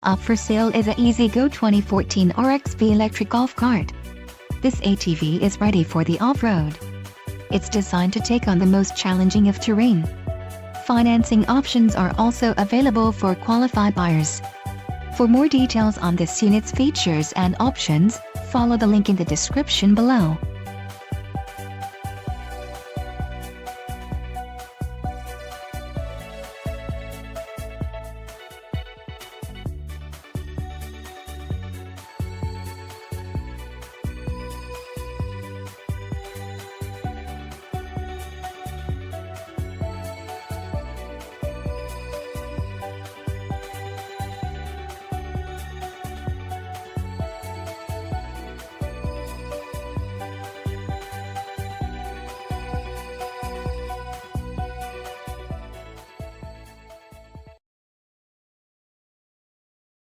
Up for sale is a Easygo 2014 RXV electric golf cart. This ATV is ready for the off-road. It's designed to take on the most challenging of terrain. Financing options are also available for qualified buyers. For more details on this unit's features and options, follow the link in the description below.